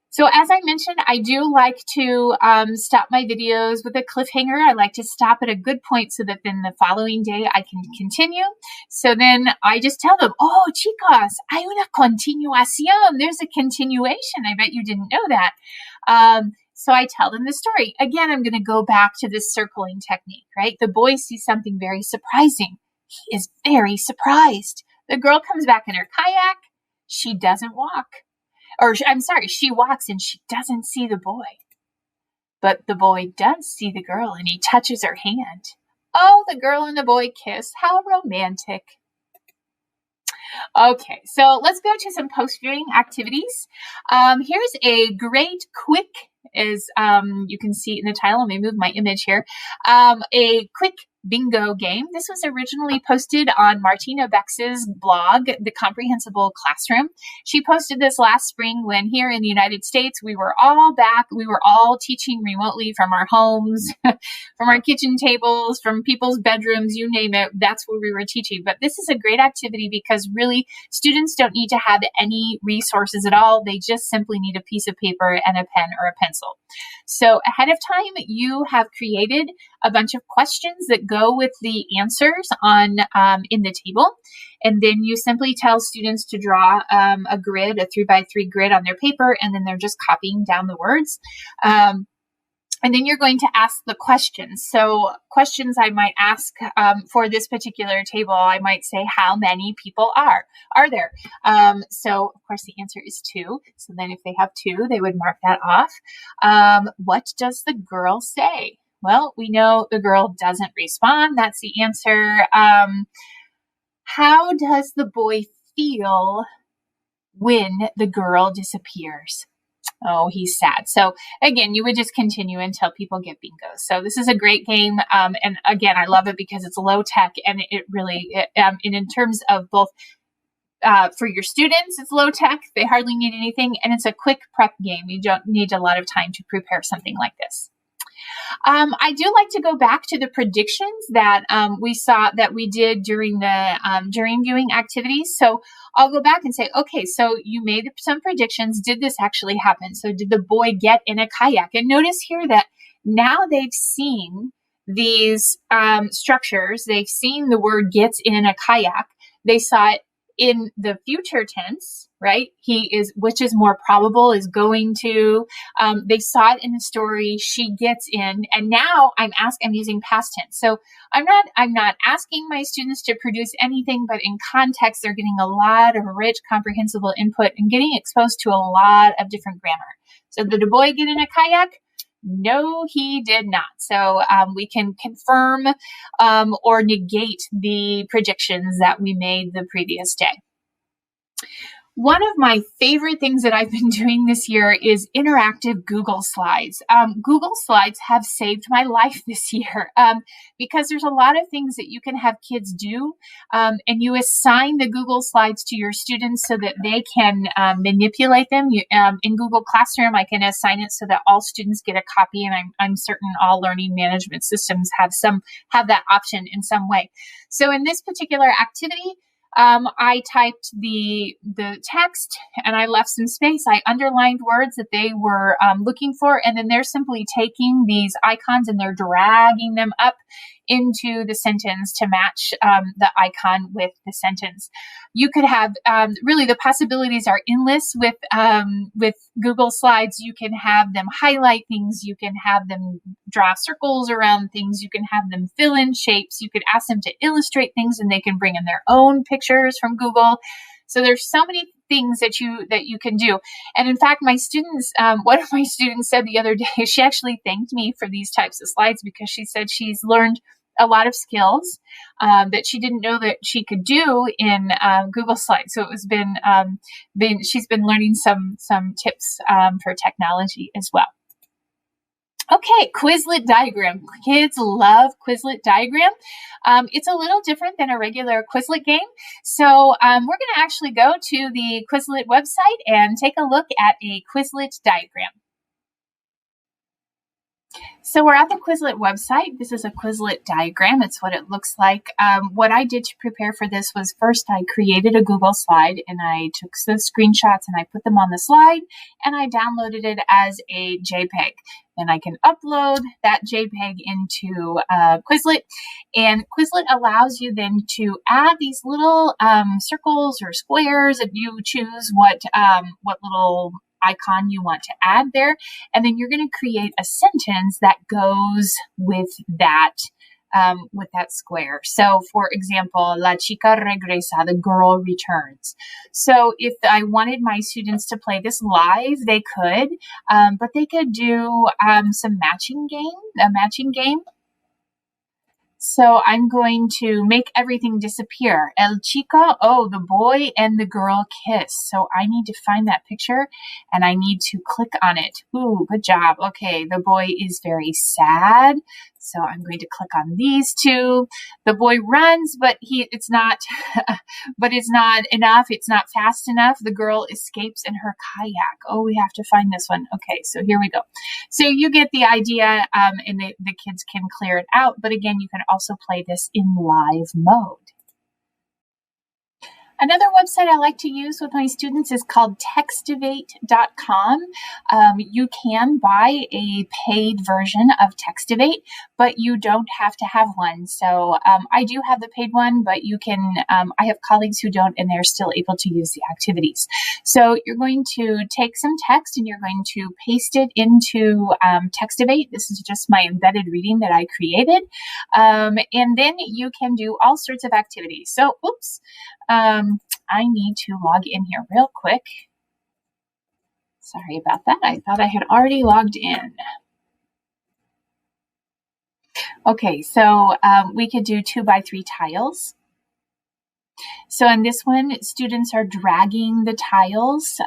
So as I mentioned, I do like to stop my videos with a cliffhanger. I like to stop at a good point so that then the following day I can continue. So then I just tell them, oh, chicos, hay una continuación. There's a continuation. I bet you didn't know that. So I tell them the story. Again, I'm going to go back to this circling technique, right? The boy sees something very surprising. He is very surprised. The girl comes back in her kayak. She doesn't walk. Or I'm sorry, she walks and she doesn't see the boy. But the boy does see the girl and he touches her hand. Oh, the girl and the boy kiss. How romantic. Okay, so let's go to some post-viewing activities. Here's a great quick, as you can see in the title. Let me move my image here. A quick bingo game. This was originally posted on Martina Bex's blog, The Comprehensible Classroom. She posted this last spring when here in the United States, we were all back. We were all teaching remotely from our homes, from our kitchen tables, from people's bedrooms, you name it. That's where we were teaching. But this is a great activity because really students don't need to have any resources at all. They just simply need a piece of paper and a pen or a pencil. So ahead of time, you have created a bunch of questions that go with the answers on in the table. And then you simply tell students to draw a grid, a 3x3 grid on their paper, and then they're just copying down the words. And then you're going to ask the questions. So questions I might ask for this particular table, I might say, how many people are there? So of course the answer is 2. So then if they have 2, they would mark that off. What does the girl say? Well, we know the girl doesn't respond. That's the answer. How does the boy feel when the girl disappears? Oh, he's sad. So again, you would just continue until people get bingo. So this is a great game. And again, I love it because it's low tech and it really, and in terms of both for your students, it's low tech. They hardly need anything. And it's a quick prep game. You don't need a lot of time to prepare something like this. I do like to go back to the predictions that we saw that we did during the during viewing activities. So I'll go back and say, okay, so you made some predictions. Did this actually happen? So did the boy get in a kayak? And notice here that now they've seen these structures. They've seen the word gets in a kayak. They saw it in the future tense, right? He is, which is more probable, is going to. They saw it in the story. She gets in, and now I'm using past tense. So I'm not asking my students to produce anything, but in context, they're getting a lot of rich, comprehensible input and getting exposed to a lot of different grammar. So did the boy get in a kayak? No, he did not. So we can confirm or negate the predictions that we made the previous day. One of my favorite things that I've been doing this year is interactive Google Slides. Google Slides have saved my life this year because there's a lot of things that you can have kids do, and you assign the Google Slides to your students so that they can manipulate them. In Google Classroom, I can assign it so that all students get a copy, and I'm certain all learning management systems have that option in some way. So in this particular activity, I typed the text and I left some space. I underlined words that they were looking for, and then they're simply taking these icons and they're dragging them up into the sentence to match the icon with the sentence. You could have really the possibilities are endless with Google Slides. You can have them highlight things. You can have them draw circles around things. You can have them fill in shapes. You could ask them to illustrate things, and they can bring in their own pictures from Google. So there's so many things that you can do. And in fact, my students, one of my students said the other day, she actually thanked me for these types of slides because she said she's learned a lot of skills that she didn't know that she could do in Google Slides. So it was she's been learning some tips for technology as well. Okay, Quizlet diagram. Kids love Quizlet diagram. It's a little different than a regular Quizlet game. So we're going to actually go to the Quizlet website and take a look at a Quizlet diagram. So we're at the Quizlet website. This is a Quizlet diagram. It's what it looks like. What I did to prepare for this was first I created a Google slide and I took the screenshots and I put them on the slide and I downloaded it as a JPEG. Then I can upload that JPEG into Quizlet, and Quizlet allows you then to add these little circles or squares, and you choose what little icon you want to add there, and then you're going to create a sentence that goes with that square. So, for example, la chica regresa, the girl returns. So, if I wanted my students to play this live, they could, but they could do a matching game. So I'm going to make everything disappear. El chico, oh, the boy and the girl kiss. So I need to find that picture and I need to click on it. Ooh, good job. Okay, the boy is very sad. So I'm going to click on these two. The boy runs, but it's not enough. It's not fast enough. The girl escapes in her kayak. Oh, we have to find this one. Okay, so here we go. So you get the idea, and the kids can clear it out. But again, you can also play this in live mode. Another website I like to use with my students is called Textivate.com. You can buy a paid version of Textivate, but you don't have to have one. So I do have the paid one, but you can, I have colleagues who don't, and they're still able to use the activities. So you're going to take some text and you're going to paste it into Textivate. This is just my embedded reading that I created. And then you can do all sorts of activities. So, oops. I need to log in here real quick. Sorry about that. I thought I had already logged in. Okay, so we could do 2x3 tiles. So in this one, students are dragging the tiles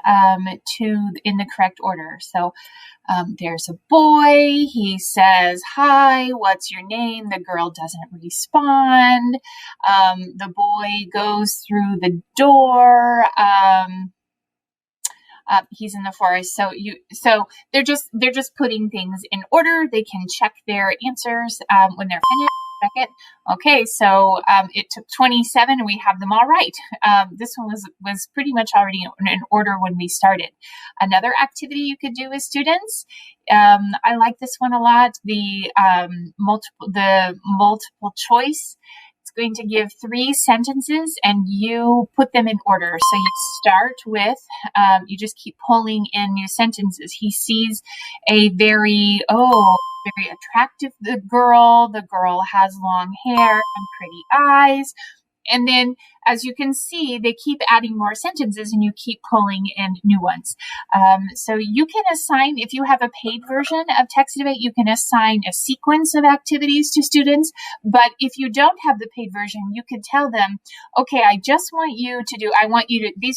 in the correct order. So there's a boy. He says, "Hi, what's your name?" The girl doesn't respond. The boy goes through the door. He's in the forest. So they're just putting things in order. They can check their answers when they're finished. Check it. Okay, so it took 27 and we have them all right. This one was pretty much already in order when we started. Another activity you could do with students, I like this one a lot, the multiple choice. It's going to give 3 sentences and you put them in order. So you start with, you just keep pulling in new sentences. He sees a very attractive girl. The girl has long hair and pretty eyes. And then, as you can see, they keep adding more sentences and you keep pulling in new ones. So you can assign, if you have a paid version of Textivate, you can assign a sequence of activities to students. But if you don't have the paid version, you can tell them, okay, these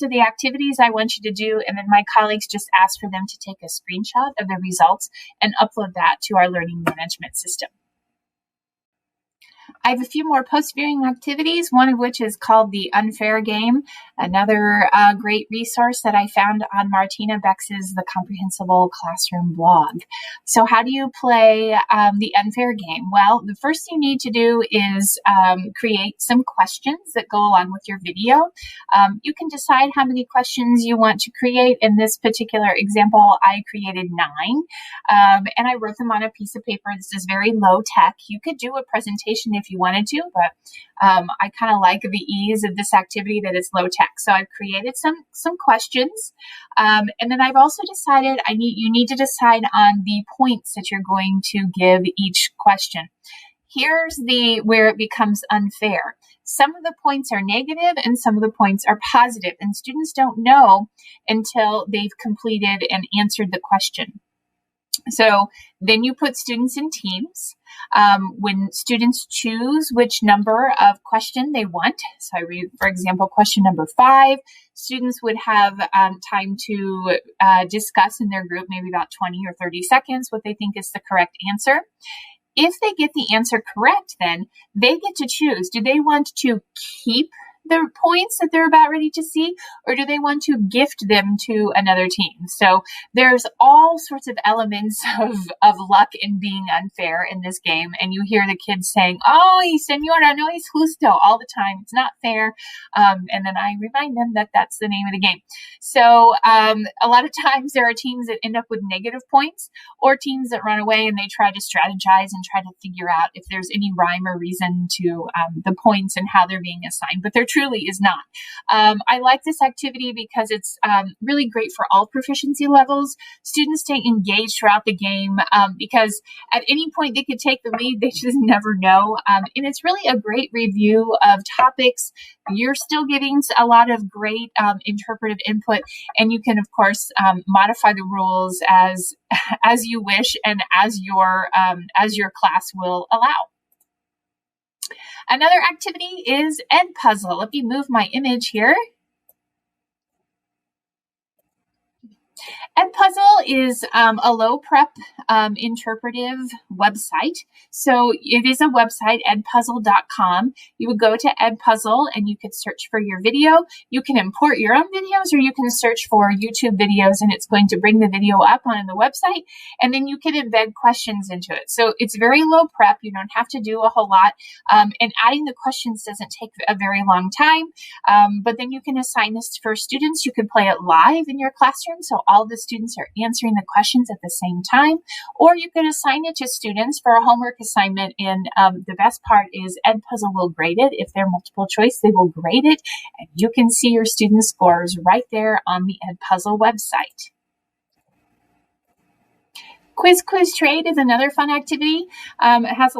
are the activities I want you to do. And then my colleagues just ask for them to take a screenshot of the results and upload that to our learning management system. I have a few more post-viewing activities, one of which is called the Unfair Game, another great resource that I found on Martina Bex's The Comprehensible Classroom blog. So how do you play the Unfair Game? Well, the first thing you need to do is create some questions that go along with your video. You can decide how many questions you want to create. In this particular example, I created 9, and I wrote them on a piece of paper. This is very low tech. You could do a presentation if you wanted to, but I kind of like the ease of this activity that it's low tech. So I've created some questions, and then I've also decided you need to decide on the points that you're going to give each question. Here's where it becomes unfair. Some of the points are negative and some of the points are positive, and students don't know until they've completed and answered the question. So then you put students in teams. When students choose which number of question they want, so I read, for example, question number 5, students would have time to discuss in their group, maybe about 20 or 30 seconds, what they think is the correct answer. If they get the answer correct, then they get to choose. Do they want to keep the points that they're about ready to see, or do they want to gift them to another team? So there's all sorts of elements of luck in being unfair in this game. And you hear the kids saying, "Oh, señora, no es justo," all the time. It's not fair. And then I remind them that that's the name of the game. So a lot of times there are teams that end up with negative points, or teams that run away and they try to strategize and try to figure out if there's any rhyme or reason to the points and how they're being assigned. But there truly is not. I like this activity because it's really great for all proficiency levels. Students stay engaged throughout the game because at any point they could take the lead. They just never know. And it's really a great review of topics. You're still getting a lot of great interpretive input, and you can, of course, modify the rules as you wish and as your class will allow. Another activity is Edpuzzle. Let me move my image here. Edpuzzle is a low prep interpretive website. So it is a website, edpuzzle.com. You would go to Edpuzzle and you could search for your video. You can import your own videos or you can search for YouTube videos and it's going to bring the video up on the website. And then you can embed questions into it. So it's very low prep. You don't have to do a whole lot. And adding the questions doesn't take a very long time. But then you can assign this for students. You can play it live in your classroom. So all the students are answering the questions at the same time, or you can assign it to students for a homework assignment. And the best part is Edpuzzle will grade it. If they're multiple choice, they will grade it, and you can see your students' scores right there on the Edpuzzle website. Quiz Trade is another fun activity. It has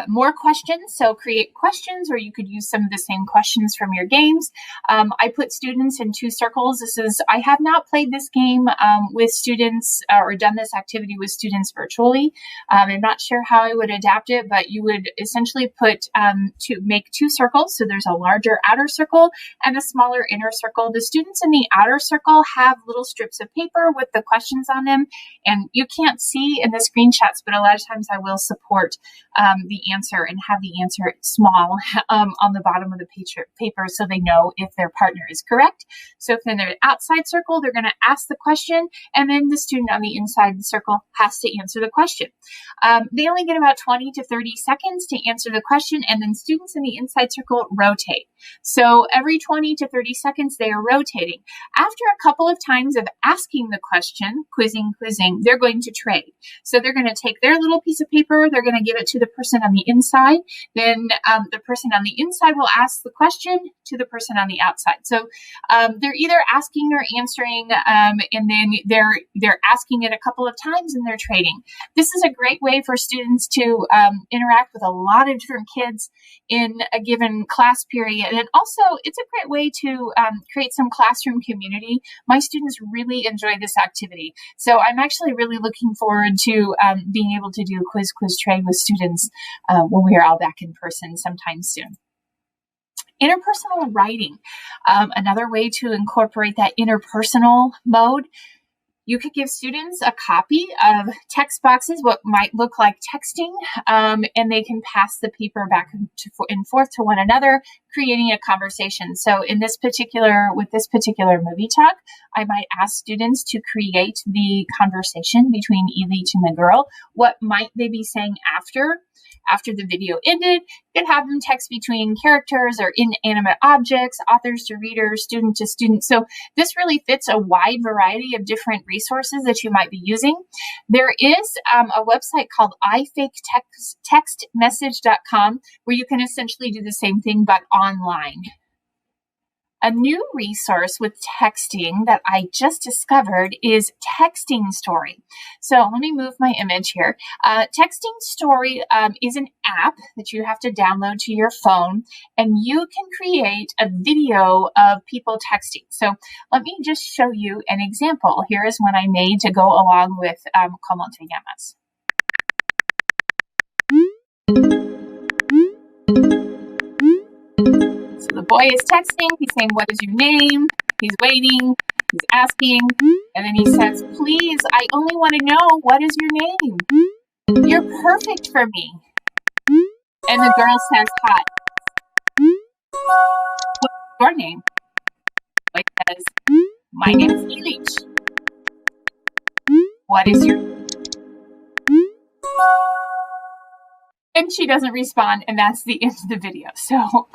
more questions, so create questions, or you could use some of the same questions from your games. I put students in 2 circles. I have not played this game with students or done this activity with students virtually. I'm not sure how I would adapt it, but you would essentially make 2 circles. So there's a larger outer circle and a smaller inner circle. The students in the outer circle have little strips of paper with the questions on them, and you can't see in the screenshots, but a lot of times I will support the answer and have the answer small on the bottom of the paper so they know if their partner is correct. So if in their outside circle, they're going to ask the question, and then the student on the inside circle has to answer the question. They only get about 20 to 30 seconds to answer the question, and then students in the inside circle rotate. So every 20 to 30 seconds, they are rotating. After a couple of times of asking the question, quizzing, they're going to trade. So they're going to take their little piece of paper, they're going to give it to the person on the inside. Then the person on the inside will ask the question to the person on the outside. So they're either asking or answering, and then they're asking it a couple of times and they're trading. This is a great way for students to interact with a lot of different kids in a given class period. And also, it's a great way to create some classroom community. My students really enjoy this activity. So I'm actually really looking forward to being able to do quiz trade with students when we are all back in person sometime soon. Interpersonal writing, another way to incorporate that interpersonal mode. You could give students a copy of text boxes, what might look like texting, and they can pass the paper back and forth to one another, creating a conversation. So with this particular movie talk, I might ask students to create the conversation between Elite and the girl. What might they be saying after the video ended? You could have them text between characters or inanimate objects, authors to readers, student to student. So this really fits a wide variety of different resources that you might be using. There is a website called ifaketextmessage.com where you can essentially do the same thing but online. A new resource with texting that I just discovered is Texting Story. So let me move my image here. Texting Story is an app that you have to download to your phone, and you can create a video of people texting. So let me just show you an example. Here is one I made to go along with Como te llamas. So the boy is texting, he's saying, what is your name? He's waiting, he's asking, and then he says, please, I only want to know, what is your name? You're perfect for me. And the girl says, hot. What's your name? The boy says, my name is Ilich. What is your name? And she doesn't respond, and that's the end of the video. So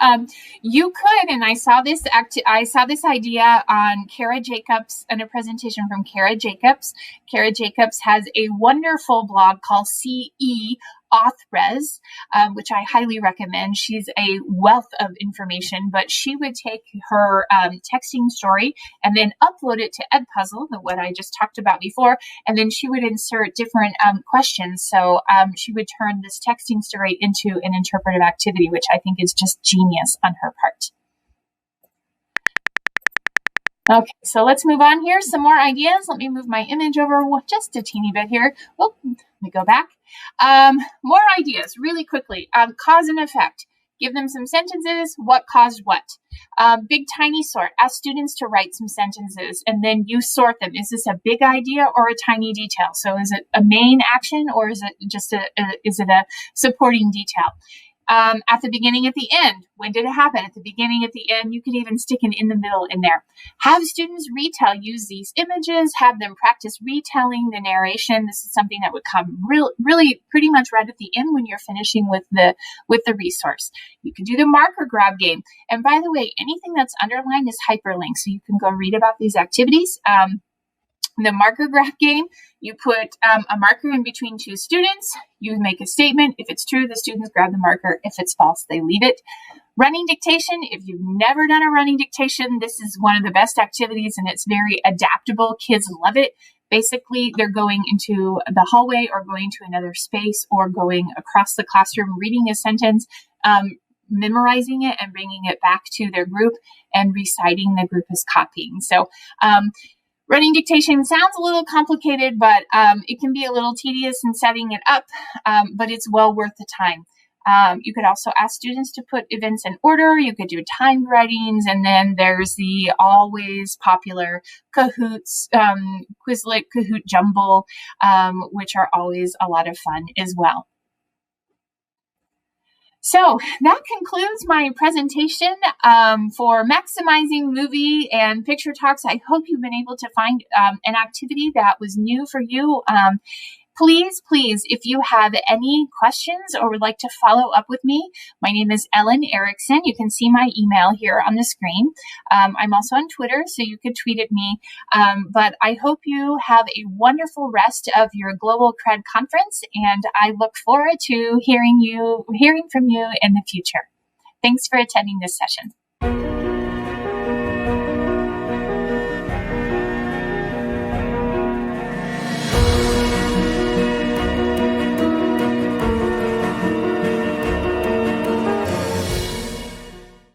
you could, and I saw this idea on Kara Jacobs, and a presentation from Kara Jacobs. Kara Jacobs has a wonderful blog called C.E.R.E, which I highly recommend. She's a wealth of information, but she would take her texting story and then upload it to Edpuzzle, what I just talked about before, and then she would insert different questions. So she would turn this texting story into an interpretive activity, which I think is just genius on her part. Okay, so let's move on here. Some more ideas. Let me move my image over just a teeny bit here. Well, let me go back. More ideas really quickly. Cause and effect. Give them some sentences. What caused what? Big, tiny sort. Ask students to write some sentences, and then you sort them. Is this a big idea or a tiny detail? So is it a main action, or is it just a supporting detail? At the beginning, at the end. When did it happen? At the beginning, at the end. You could even stick an in the middle in there. Have students retell, use these images, have them practice retelling the narration. This is something that would come really pretty much right at the end when you're finishing with the resource. You could do the marker grab game. And by the way, anything that's underlined is hyperlinked, so you can go read about these activities. The marker graph game, you put a marker in between two students. You make a statement. If it's true, the students grab the marker. If it's false, they leave it. Running dictation. If you've never done a running dictation, this is one of the best activities, and it's very adaptable. Kids love it. Basically, they're going into the hallway or going to another space or going across the classroom, reading a sentence, memorizing it and bringing it back to their group and reciting the group is copying. So, running dictation sounds a little complicated, but it can be a little tedious in setting it up, but it's well worth the time. You could also ask students to put events in order. You could do timed writings, and then there's the always popular Kahoots, Quizlet, Kahoot Jumble, which are always a lot of fun as well. So that concludes my presentation for maximizing movie and picture talks. I hope you've been able to find an activity that was new for you. Please, if you have any questions or would like to follow up with me, my name is Ellen Ericson. You can see my email here on the screen. I'm also on Twitter, so you could tweet at me. But I hope you have a wonderful rest of your Global C.R.E.D conference, and I look forward to hearing from you in the future. Thanks for attending this session.